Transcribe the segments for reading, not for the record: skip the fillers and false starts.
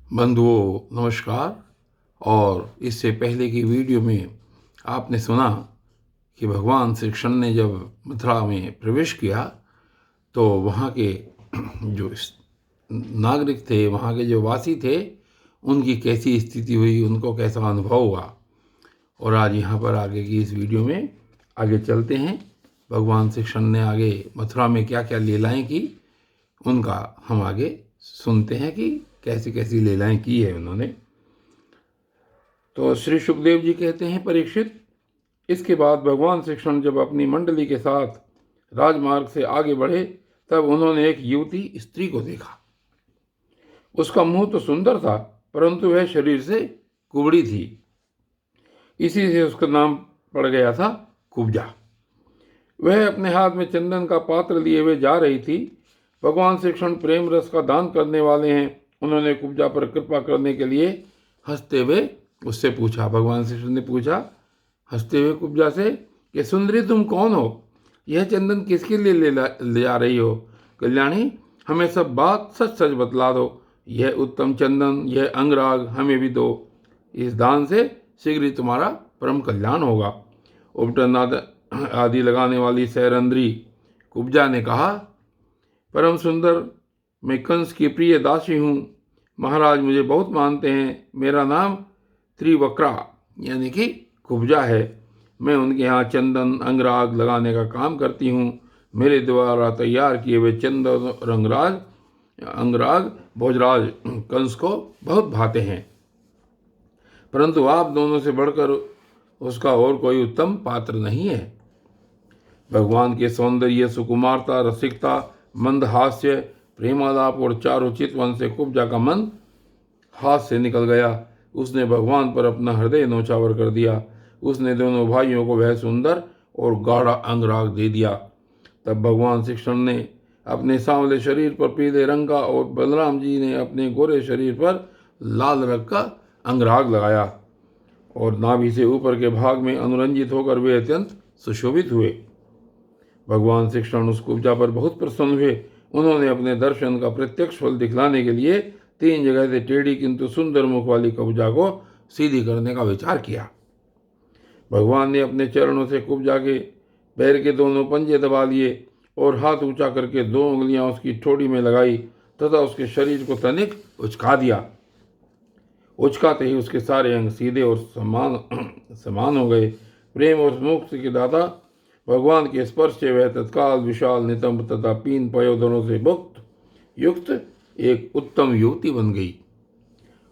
बंधुओं नमस्कार। और इससे पहले की वीडियो में आपने सुना कि भगवान श्री कृष्ण ने जब मथुरा में प्रवेश किया तो वहाँ के जो नागरिक थे, वहाँ के जो वासी थे, उनकी कैसी स्थिति हुई, उनको कैसा अनुभव हुआ। और आज यहाँ पर आगे की इस वीडियो में आगे चलते हैं। भगवान श्री कृष्ण ने आगे मथुरा में क्या क्या लीलाएं की, उनका हम आगे सुनते हैं कि कैसी कैसी लीलाएं की है उन्होंने। तो श्री सुखदेव जी कहते हैं, परीक्षित, इसके बाद भगवान श्री कृष्ण जब अपनी मंडली के साथ राजमार्ग से आगे बढ़े तब उन्होंने एक युवती स्त्री को देखा। उसका मुंह तो सुंदर था, परंतु वह शरीर से कुबड़ी थी। इसी से उसका नाम पड़ गया था कुब्जा। वह अपने हाथ में चंदन का पात्र लिए हुए जा रही थी। भगवान श्री कृष्ण प्रेम रस का दान करने वाले हैं। उन्होंने कुब्जा पर कृपा करने के लिए हंसते हुए उससे पूछा। भगवान श्री कृष्ण ने पूछा हंसते हुए कुब्जा से कि सुंदरी, तुम कौन हो? यह चंदन किसके लिए ले जा रही हो? कल्याणी, हमें सब बात सच सच बतला दो। यह उत्तम चंदन, यह अंगराग हमें भी दो। इस दान से शीघ्र ही तुम्हारा परम कल्याण होगा। उपटन आदि लगाने वाली सैरंद्री कुब्जा ने कहा, परम सुंदर, मैं कंस की प्रिय दासी हूँ। महाराज मुझे बहुत मानते हैं। मेरा नाम त्रिवक्रा यानी कि कुब्जा है। मैं उनके यहाँ चंदन अंगराग लगाने का काम करती हूँ। मेरे द्वारा तैयार किए हुए चंदन और अंगराग भोजराज कंस को बहुत भाते हैं, परंतु आप दोनों से बढ़कर उसका और कोई उत्तम पात्र नहीं है। भगवान के सौंदर्य, सुकुमारता, रसिकता, मंदहास्य, प्रेमालाप और चारु चितवन से कुब्जा का मन हाथ से निकल गया। उसने भगवान पर अपना हृदय नौछावर कर दिया। उसने दोनों भाइयों को वह सुंदर और गाढ़ा अंगराग दे दिया। तब भगवान श्री कृष्ण ने अपने सांवले शरीर पर पीले रंग का और बलराम जी ने अपने गोरे शरीर पर लाल रंग का अंगराग लगाया और नाभि से ऊपर के भाग में अनुरंजित होकर वे अत्यंत सुशोभित हुए। भगवान श्री कृष्ण उस कुब्जा पर बहुत प्रसन्न हुए। उन्होंने अपने दर्शन का प्रत्यक्ष फल दिखलाने के लिए 3 जगह से टेढ़ी किंतु सुंदर मुख वाली कुब्जा को सीधी करने का विचार किया। भगवान ने अपने चरणों से कुब्जा के पैर के दोनों पंजे दबा लिए और हाथ ऊंचा करके 2 उंगलियां उसकी ठोड़ी में लगाई तथा उसके शरीर को तनिक उचका दिया। उचकाते ही उसके सारे अंग सीधे और समान हो गए। प्रेम और मुक्ति के दाता भगवान के स्पर्श से वह तत्काल विशाल, नितंब तथा 3 पयोधरों से युक्त एक उत्तम युवती बन गई।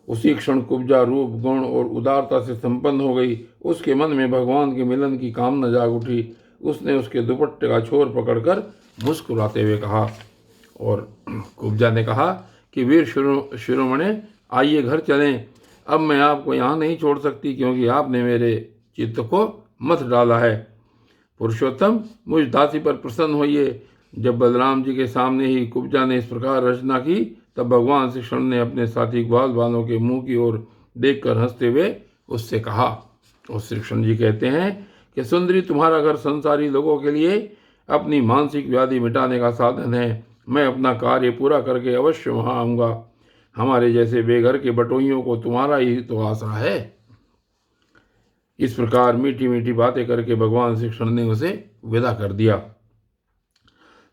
उसी क्षण कुब्जा रूप, गुण और उदारता से संपन्न हो गई। उसके मन में भगवान के मिलन की कामना जाग उठी। उसने उसके दुपट्टे का छोर पकड़कर मुस्कुराते हुए कहा, और कुब्जा ने कहा कि वीर शिरोमणि, आइए घर चलें। अब मैं आपको यहाँ नहीं छोड़ सकती, क्योंकि आपने मेरे चित्त को मत डाला है। पुरुषोत्तम, मुझ दासी पर प्रसन्न होइए। जब बलराम जी के सामने ही कुब्जा ने इस प्रकार रचना की, तब भगवान श्री कृष्ण ने अपने साथी ग्वाल बालों के मुंह की ओर देखकर हंसते हुए उससे कहा। और श्री कृष्ण जी कहते हैं कि सुंदरी, तुम्हारा घर संसारी लोगों के लिए अपनी मानसिक व्याधि मिटाने का साधन है। मैं अपना कार्य पूरा करके अवश्य वहां आऊंगा। हमारे जैसे बेघर के बटोइयों को तुम्हारा ही तो आसरा है। इस प्रकार मीठी मीठी बातें करके भगवान श्री कृष्ण ने उसे विदा कर दिया।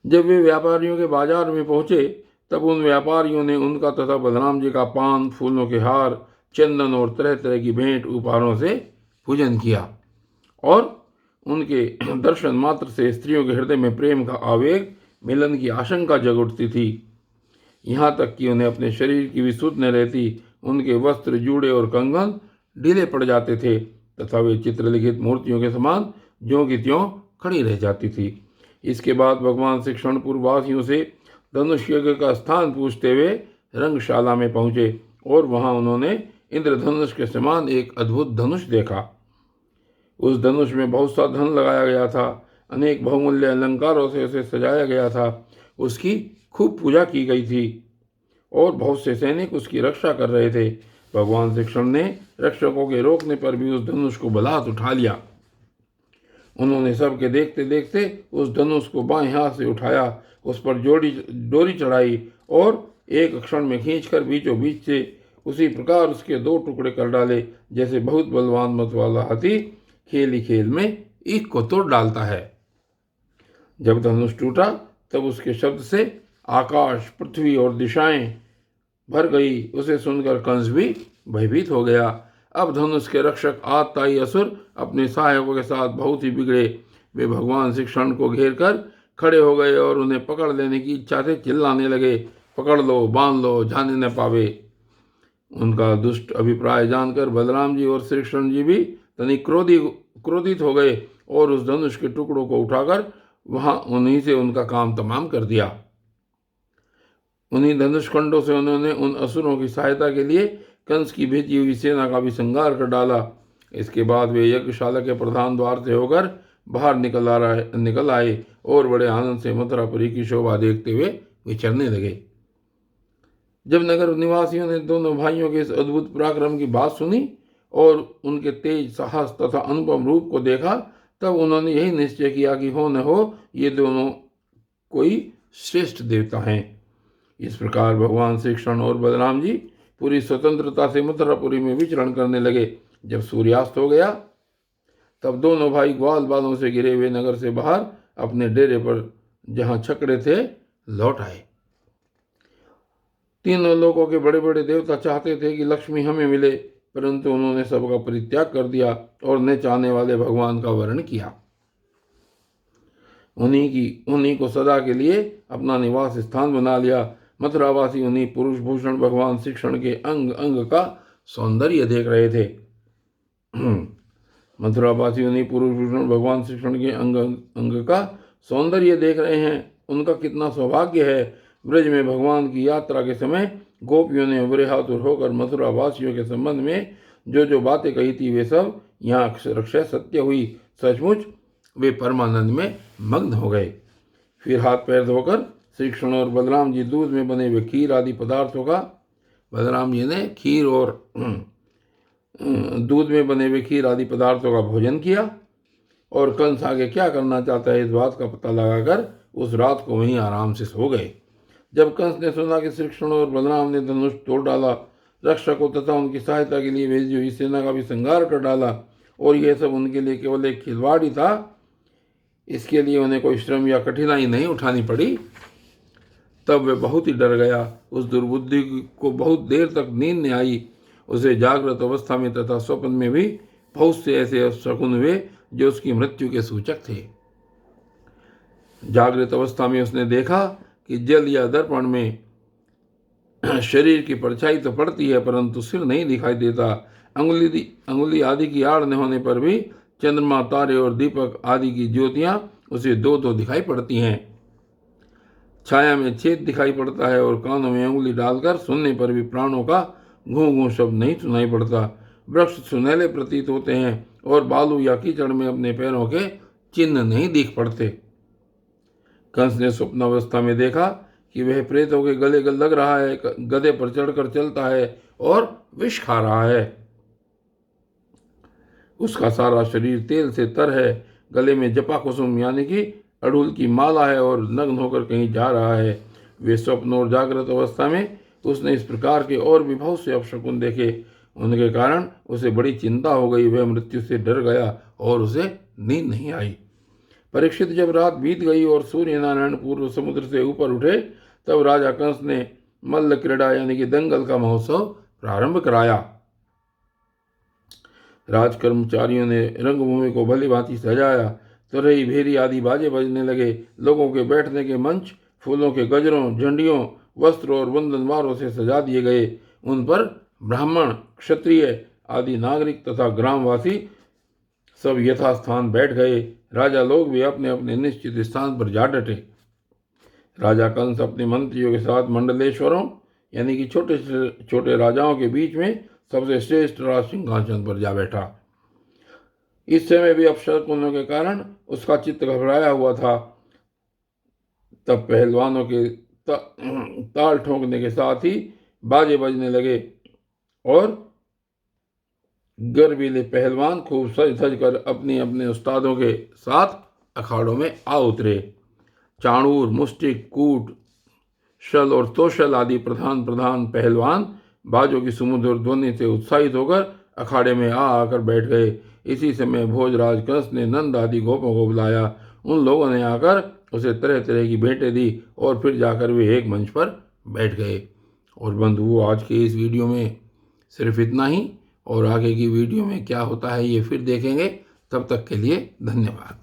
जब वे व्यापारियों के बाजार में पहुंचे तब उन व्यापारियों ने उनका तथा बलराम जी का पान, फूलों के हार, चंदन और तरह तरह की भेंट उपहारों से पूजन किया और उनके दर्शन मात्र से स्त्रियों के हृदय में प्रेम का आवेग, मिलन की आशंका जग उठती थी। यहाँ तक कि उन्हें अपने शरीर की भी सुध न रहती। उनके वस्त्र, जूड़े और कंगन ढीले पड़ जाते थे तथा वे चित्रलिखित मूर्तियों के समान ज्यों की त्यों खड़ी रह जाती थी। इसके बाद भगवान श्री कृष्ण पूर्ववासियों से धनुष यज्ञ का स्थान पूछते हुए रंगशाला में पहुंचे और वहां उन्होंने इंद्रधनुष के समान एक अद्भुत धनुष देखा। उस धनुष में बहुत सा धन लगाया गया था। अनेक बहुमूल्य अलंकारों से उसे सजाया गया था। उसकी खूब पूजा की गई थी और बहुत से सैनिक उसकी रक्षा कर रहे थे। भगवान श्री कृष्ण ने रक्षकों के रोकने पर भी उस धनुष को बलात् उठा लिया। उन्होंने सबके देखते देखते उस धनुष को बाएं हाथ से उठाया, उस पर डोरी चढ़ाई और एक क्षण में खींचकर बीचों बीच से उसी प्रकार उसके 2 टुकड़े कर डाले, जैसे बहुत बलवान मत वाला हाथी खेल ही खेल में ईख को तोड़ डालता है। जब धनुष टूटा तब उसके शब्द से आकाश, पृथ्वी और दिशाएं भर गई। उसे सुनकर कंस भी भयभीत हो गया। अब धनुष के रक्षक आतताई असुर अपने सहायकों के साथ बहुत ही बिगड़े। वे भगवान श्री कृष्ण को घेर कर खड़े हो गए और उन्हें पकड़ लेने की इच्छा से चिल्लाने लगे, पकड़ लो, बांध लो, जाने न पावे। उनका दुष्ट अभिप्राय जानकर बलराम जी और श्री कृष्ण जी भी तनिक क्रोधित हो गए और उस धनुष के टुकड़ों को उठाकर वहां उन्हीं से उनका काम तमाम कर दिया। उन्हीं धनुष खंडों से उन्होंने उन असुरों की सहायता के लिए कंस की भेजी हुई सेना का भी संहार कर डाला। इसके बाद वे यज्ञशाला के प्रधान द्वार से होकर बाहर निकल आए और बड़े आनंद से मथुरापुरी की शोभा देखते हुए विचरने लगे। जब नगर निवासियों ने दोनों भाइयों के इस अद्भुत पराक्रम की बात सुनी और उनके तेज साहस तथा अनुपम रूप को देखा, तब उन्होंने यही निश्चय किया कि हो न हो ये दोनों कोई श्रेष्ठ देवता हैं। इस प्रकार भगवान श्री कृष्ण और बलराम जी पूरी स्वतंत्रता से मथुरापुरी में विचरण करने लगे। जब सूर्यास्त हो गया तब दोनों भाई ग्वाल बालों से घिरे हुए नगर से बाहर अपने डेरे पर जहां छकड़े थे लौट आए। तीनों लोगों के बड़े बड़े देवता चाहते थे कि लक्ष्मी हमें मिले, परंतु उन्होंने सबका परित्याग कर दिया और न चाहने वाले भगवान का वर्ण किया। उन्हीं को सदा के लिए अपना निवास स्थान बना लिया। मथुरावासी उन्हीं पुरुष भूषण भगवान श्री कृष्ण के अंग अंग का सौंदर्य देख रहे थे। मथुरावासी उन्हीं पुरुष भूषण भगवान श्री कृष्ण के अंग अंग का सौंदर्य देख रहे हैं। उनका कितना सौभाग्य है। ब्रज में भगवान की यात्रा के समय गोपियों ने उभरे हाथुर होकर मथुरा वासियों के संबंध में जो जो बातें कही थी वे सब यहाँ अक्षरशः सत्य हुई। सचमुच वे परमानंद में मग्न हो गए। फिर हाथ पैर धोकर श्री कृष्ण और बलराम जी दूध में बने हुए खीर आदि पदार्थों का, बलराम जी ने खीर और दूध में बने हुए खीर आदि पदार्थों का भोजन किया और कंस आगे क्या करना चाहता है इस बात का पता लगाकर उस रात को वहीं आराम से सो गए। जब कंस ने सुना कि श्री कृष्ण और बलराम ने धनुष तोड़ डाला, रक्षकों तथा उनकी सहायता के लिए भेजी हुई सेना का भी संहार कर डाला और यह सब उनके लिए केवल एक खिलवाड़ ही था, इसके लिए उन्हें कोई श्रम या कठिनाई नहीं उठानी पड़ी, तब वह बहुत ही डर गया। उस दुर्बुद्धि को बहुत देर तक नींद नहीं आई। उसे जागृत अवस्था में तथा स्वप्न में भी बहुत से ऐसे शकुन हुए जो उसकी मृत्यु के सूचक थे। जागृत अवस्था में उसने देखा कि जल या दर्पण में शरीर की परछाई तो पड़ती है परंतु सिर नहीं दिखाई देता। अंगुली आदि की आड़ न होने पर भी चंद्रमा, तारे और दीपक आदि की ज्योतियां उसे दो दो दिखाई पड़ती हैं। छाया में छेद दिखाई पड़ता है और कानों में अंगुली डालकर सुनने पर भी प्राणों का घूं घूं शब्द नहीं सुनाई पड़ता। वृक्ष सुनहले प्रतीत होते हैं और बालू या कीचड़ में अपने पैरों के चिन्ह नहीं दिख पड़ते। कंस ने स्वप्नावस्था में देखा कि वह प्रेतों के गले लग रहा है, गधे पर चढ़कर चलता है और विष खा रहा है। उसका सारा शरीर तेल से तर है, गले में जपा कुसुम यानी कि अड़हुल की माला है और नग्न होकर कहीं जा रहा है। वे स्वप्न और जागृत अवस्था में उसने इस प्रकार के और भी बहुत से अपशकुन देखे। उनके कारण उसे बड़ी चिंता हो गई। वह मृत्यु से डर गया और उसे नींद नहीं आई। परीक्षित, जब रात बीत गई और सूर्य नारायण पूर्व समुद्र से ऊपर उठे तब राजा कंस ने मल्ल क्रीड़ा यानी कि दंगल का महोत्सव प्रारंभ कराया। राज कर्मचारियों ने रंगभूमि को भली भांति सजाया। तुरही, भेरी आदि बाजे बजने लगे। लोगों के बैठने के मंच फूलों के गजरों, झंडियों, वस्त्र और वंदनवारों से सजा दिए गए। उन पर ब्राह्मण, क्षत्रिय आदि नागरिक तथा ग्रामवासी सब यथास्थान बैठ गए। राजा लोग भी अपने अपने निश्चित स्थान पर जा डटे। राजा कंस अपने मंत्रियों के साथ मंडलेश्वरों यानी कि छोटे छोटे राजाओं के बीच में सबसे श्रेष्ठ राज सिंहासन पर जा बैठा। इस समय भी अपशकुनों के कारण उसका चित्त घबराया हुआ था। तब पहलवानों के ताल ठोंकने के साथ ही बाजे बजने लगे और गर्वीले पहलवान खूब सज धज कर अपने अपने उस्तादों के साथ अखाड़ों में आ उतरे। चाणूर, मुष्टिक, कूट, शल और तोशल आदि प्रधान पहलवान बाजों की सुमधुर ध्वनि से उत्साहित होकर अखाड़े में आकर बैठ गए। इसी समय भोजराज कंस ने नंद आदि गोपों को बुलाया। उन लोगों ने आकर उसे तरह तरह की भेंटें दी और फिर जाकर वे एक मंच पर बैठ गए। और बंधुओं, आज के इस वीडियो में सिर्फ इतना ही, और आगे की वीडियो में क्या होता है ये फिर देखेंगे। तब तक के लिए धन्यवाद।